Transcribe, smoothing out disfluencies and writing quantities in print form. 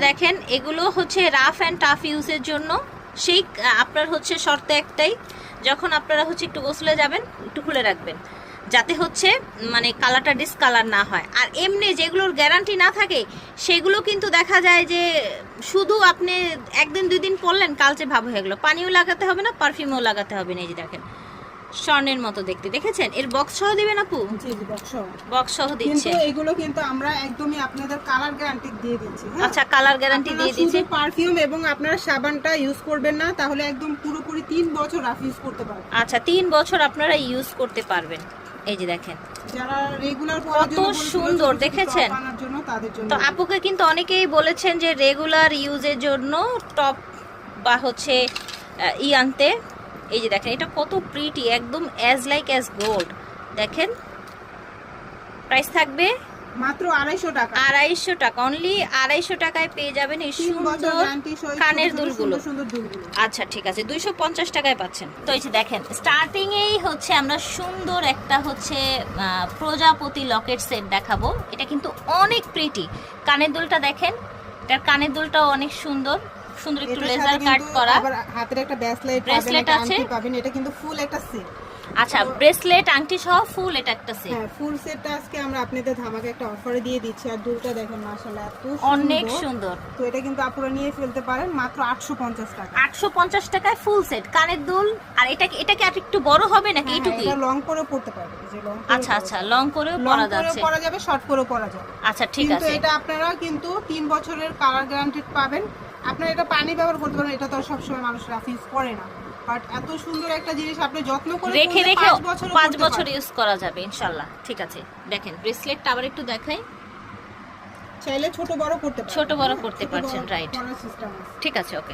দেখেন এগুলো হচ্ছে রাফ অ্যান্ড টাফ ইউজের জন্য। সেই আপনার হচ্ছে শর্ত একটাই, যখন আপনারা হচ্ছে একটু গোসলে যাবেন একটু খুলে রাখবেন, যাতে হচ্ছে মানে কালারটা ডিসকালার না হয়। আর এমনি যেগুলোর গ্যারান্টি না থাকে সেগুলো কিন্তু দেখা যায় যে শুধু আপনি একদিন 2 দিন পরলেন কালচে ভাব হয়ে গেলো, পানিও লাগাতে হবে না, পারফিউমও লাগাতে হবে না। এই যে দেখেন স্বর্ণের মতো দেখতে, দেখেছেন? এর বক্স সহ দিবেন আপু? জি জি, বক্স সহ দিচ্ছে। কিন্তু এগুলো কিন্তু আমরা একদমই আপনাদের কালার গ্যারান্টি দিয়ে দিচ্ছি। আচ্ছা, কালার গ্যারান্টি দিয়ে দিচ্ছে। শুধু পারফিউম এবং আপনারা সাবানটা ইউজ করবেন না, তাহলে একদম পুরোপুরি 3 বছর রাফ ইউজ করতে পারবেন। আচ্ছা, 3 বছর আপনারা ইউজ করতে পারবেন। এই যে দেখেন যারা রেগুলার কত সুন্দর, দেখেছেন? তো আপুকে কিন্তু অনেকেই বলেছেন যে রেগুলার ইউজের জন্য টপ বা হচ্ছে ই আনতে। এই যে দেখেন এটা কত প্রিটি, একদম অ্যাজ লাইক অ্যাজ গোল্ড। দেখেন প্রাইস থাকবে মাত্র 250 টাকা। 250 টাকা, অনলি 250 টাকায় পেয়ে যাবেন এই সুন্দর কানের দুলগুলো। আচ্ছা ঠিক আছে, 250 টাকায় পাচ্ছেন। তো এই যে দেখেন স্টার্টিং এই হচ্ছে আমরা সুন্দর একটা হচ্ছে প্রজাপতি লকেট সেট দেখাবো। এটা কিন্তু অনেক প্রিটি। কানের দুলটা দেখেন, এটার কানের দুলটাও অনেক সুন্দর, সুন্দর একটু লেজার কাট করা। আবার হাতের একটা ব্রেসলেট আছে পাবেন, এটা কিন্তু ফুল একটা সেট। আচ্ছা, ব্রেসলেট আংটি সহ ফুল এটা একটা সেট। হ্যাঁ, ফুল সেটটা আজকে আমরা আপনাদের ধামাকে একটা অফারে দিয়ে দিচ্ছি। আর দুলটা দেখেন মাশাআল্লাহ এত অনেক সুন্দর। তো এটা কিন্তু আপনারা নিয়ে ফেলতে পারেন মাত্র 850 টাকা। 850 টাকায় ফুল সেট কানের দুল। আর এটা কি আর একটু বড় হবে নাকি এইটুকুই? এটা লং করে পড়তে পারবেন, যে লং। আচ্ছা আচ্ছা, লং করেও পরা যাচ্ছে, পরা যাবে, শর্ট করেও পরা যাবে। আচ্ছা ঠিক কিন্তু আছে। এটা আপনারা কিন্তু 3 বছরের কালার গ্যারান্টি পাবেন। আপনারা এটা পানি ব্যবহার করতে পারেন, এটা তো সবসময় মানুষ রাফ ইউজ করে না। বাট এত সুন্দর একটা জিনিস আপনি যত্ন করে রেখে 5 বছর পারেন। ইউজ করা যাবে ইনশাআল্লাহ। ঠিক আছে, দেখেন ব্রেসলেটটা আবার একটু দেখাই। চাইলে ছোট বড় করতে পারবেন, ছোট বড় করতে পারছেন, রাইট। সিস্টেম আছে। ঠিক আছে, ওকে।